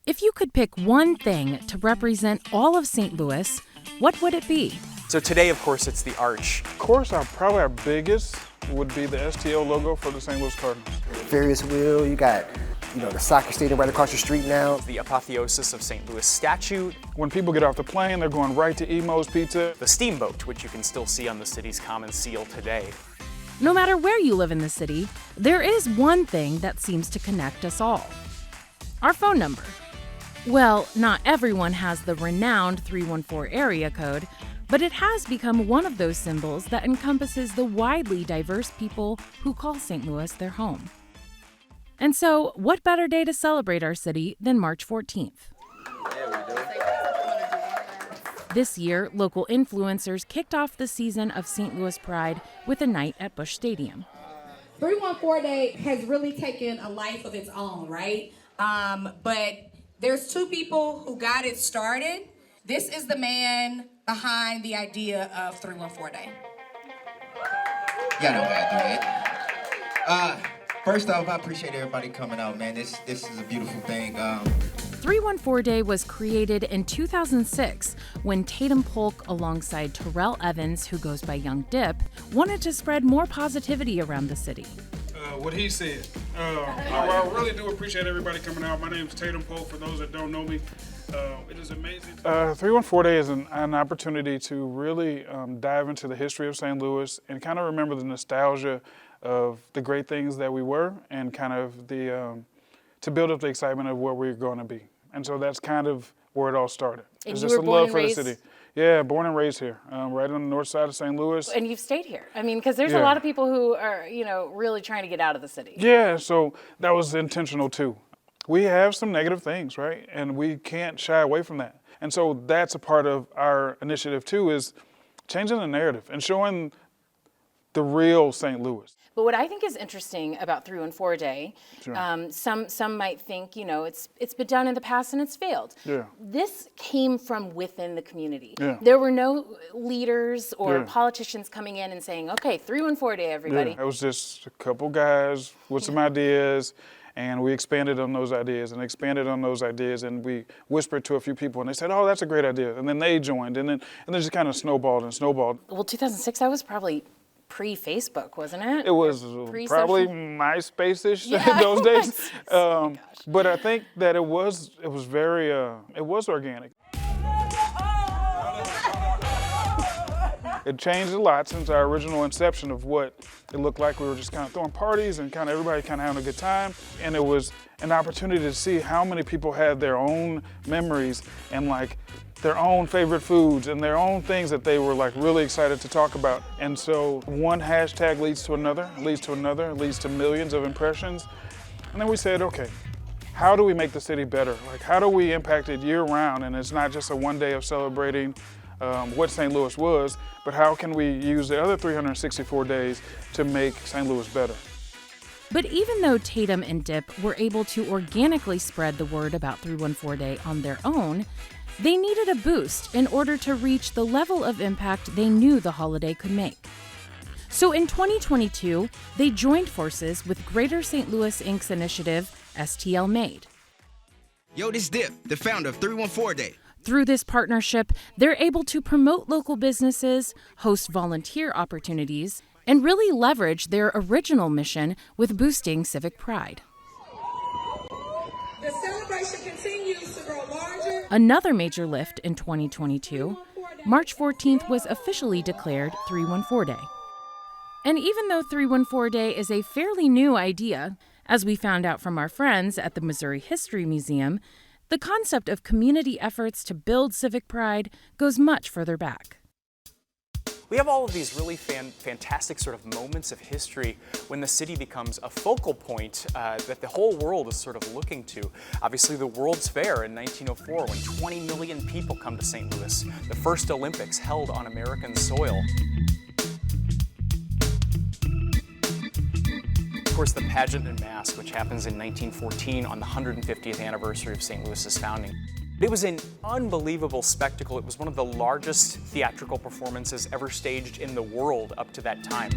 If you could pick one thing to represent all of St. Louis, what would it be? So today, of course, it's the arch. Of course, probably our biggest would be the STL logo for the St. Louis Cardinals. Ferris wheel, you got, the soccer stadium right across the street now. The apotheosis of St. Louis statue. When people get off the plane, they're going right to Emo's Pizza. The steamboat, which you can still see on the city's common seal today. No matter where you live in the city, there is one thing that seems to connect us all. Our phone number. Well, not everyone has the renowned 314 area code, but it has become one of those symbols that encompasses the widely diverse people who call St. Louis their home. And so, what better day to celebrate our city than March 14th? This year, local influencers kicked off the season of St. Louis Pride with a night at Busch Stadium. 314 Day has really taken a life of its own, right? But there's two people who got it started. This is the man behind the idea of 314 Day. Y'all know how I do it. First off, I appreciate everybody coming out, man. This is a beautiful thing. 314 Day was created in 2006 when Tatum Polk, alongside Terrell Evans, who goes by Young Dip, wanted to spread more positivity around the city. What he said. I really do appreciate everybody coming out. My name is Tatum Polk, for those that don't know me. It is amazing. 314 Day is an opportunity to really dive into the history of St. Louis and kind of remember the nostalgia of the great things that we were and kind of to build up the excitement of where we're going to be. And so that's kind of where it all started. And it's you just were a born love and for raised... the city. Yeah, born and raised here, right on the north side of St. Louis. And you've stayed here. I mean, because there's a lot of people who are, really trying to get out of the city. Yeah, so that was intentional too. We have some negative things, right? And we can't shy away from that. And so that's a part of our initiative too, is changing the narrative and showing the real St. Louis. But what I think is interesting about 314 Day, Sure. some might think, it's been done in the past and it's failed. Yeah. This came from within the community. Yeah. There were no leaders or Yeah. politicians coming in and saying, okay, 314 Day, everybody. Yeah, it was just a couple guys with some ideas, and we expanded on those ideas and expanded on those ideas, and we whispered to a few people, and they said, oh, that's a great idea. And then they joined, and then just kind of snowballed and snowballed. Well, 2006, that was probably pre-Facebook, wasn't it? It was probably MySpace-ish those days. But I think that it was very, it was organic. It changed a lot since our original inception of what it looked like. We were just kind of throwing parties and kind of everybody kind of having a good time. And it was an opportunity to see how many people had their own memories and their own favorite foods and their own things that they were really excited to talk about. And so one hashtag leads to another, leads to millions of impressions. And then we said, okay, how do we make the city better? How do we impact it year round? And it's not just a one day of celebrating what St. Louis was, but how can we use the other 364 days to make St. Louis better? But even though Tatum and Dip were able to organically spread the word about 314 Day on their own, they needed a boost in order to reach the level of impact they knew the holiday could make. So in 2022, they joined forces with Greater St. Louis Inc.'s initiative, STL Made. Yo, this Dip, the founder of 314 Day. Through this partnership, they're able to promote local businesses, host volunteer opportunities, and really leverage their original mission with boosting civic pride. The celebration continues to grow larger. Another major lift in 2022, March 14th was officially declared 314 Day. And even though 314 Day is a fairly new idea, as we found out from our friends at the Missouri History Museum, the concept of community efforts to build civic pride goes much further back. We have all of these really fantastic sort of moments of history when the city becomes a focal point that the whole world is sort of looking to. Obviously, the World's Fair in 1904, when 20 million people come to St. Louis, the first Olympics held on American soil. Of course, the pageant and mask, which happens in 1914 on the 150th anniversary of St. Louis's founding. It was an unbelievable spectacle. It was one of the largest theatrical performances ever staged in the world up to that time.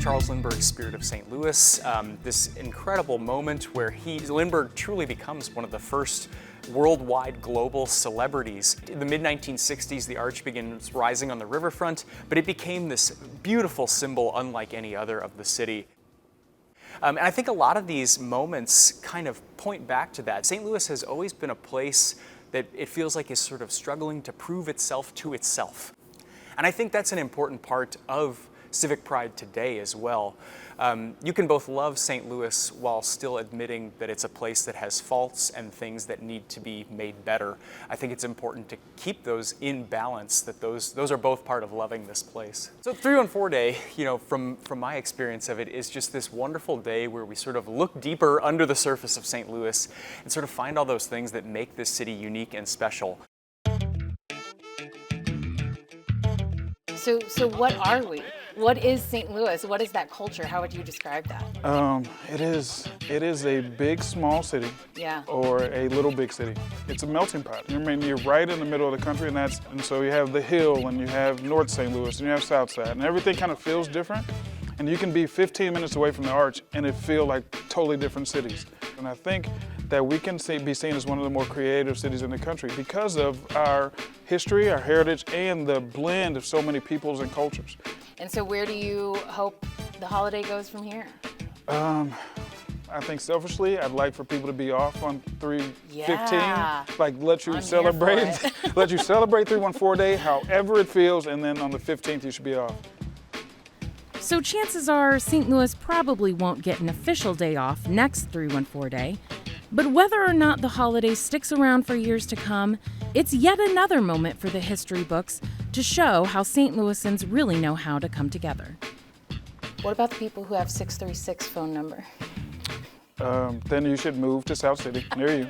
Charles Lindbergh's Spirit of St. Louis, this incredible moment where Lindbergh truly becomes one of the first worldwide global celebrities. In the mid-1960s, the arch begins rising on the riverfront, but it became this beautiful symbol unlike any other of the city. And I think a lot of these moments kind of point back to that. St. Louis has always been a place that it feels like is sort of struggling to prove itself to itself. And I think that's an important part of civic pride today as well. You can both love St. Louis while still admitting that it's a place that has faults and things that need to be made better. I think it's important to keep those in balance, that those are both part of loving this place. So 314 Day, from my experience of it, is just this wonderful day where we sort of look deeper under the surface of St. Louis and sort of find all those things that make this city unique and special. So what are we? What is St. Louis? What is that culture? How would you describe that? It is a big, small city, Yeah. or a little big city. It's a melting pot. I mean, you're right in the middle of the country, and so you have the Hill, and you have North St. Louis, and you have South Side, and everything kind of feels different. And you can be 15 minutes away from the arch, and it feel like totally different cities. And I think that we can be seen as one of the more creative cities in the country because of our history, our heritage, and the blend of so many peoples and cultures. And so where do you hope the holiday goes from here? I think selfishly, I'd like for people to be off on 3/15, Yeah. like let you I'm here celebrate, for it. let you celebrate 314 Day, however it feels, and then on the 15th you should be off. So chances are St. Louis probably won't get an official day off next 314 Day. But whether or not the holiday sticks around for years to come, it's yet another moment for the history books to show how St. Louisans really know how to come together. What about the people who have 636 phone number? Then you should move to South City, near you.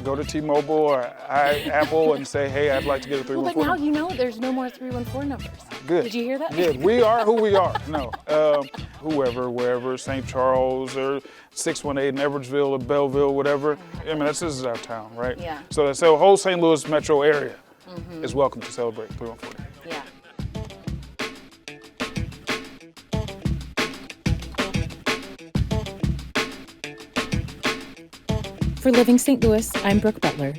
Go to T-Mobile or Apple and say, hey, I'd like to get a 314. Well, but now there's no more 314 numbers. Good. Did you hear that? Good. We are who we are. No. Whoever, wherever, St. Charles or 618 in Edwardsville or Belleville, whatever. I mean, this is our town, right? Yeah. So the whole St. Louis metro area is welcome to celebrate 314. Yeah. For Living St. Louis, I'm Brooke Butler.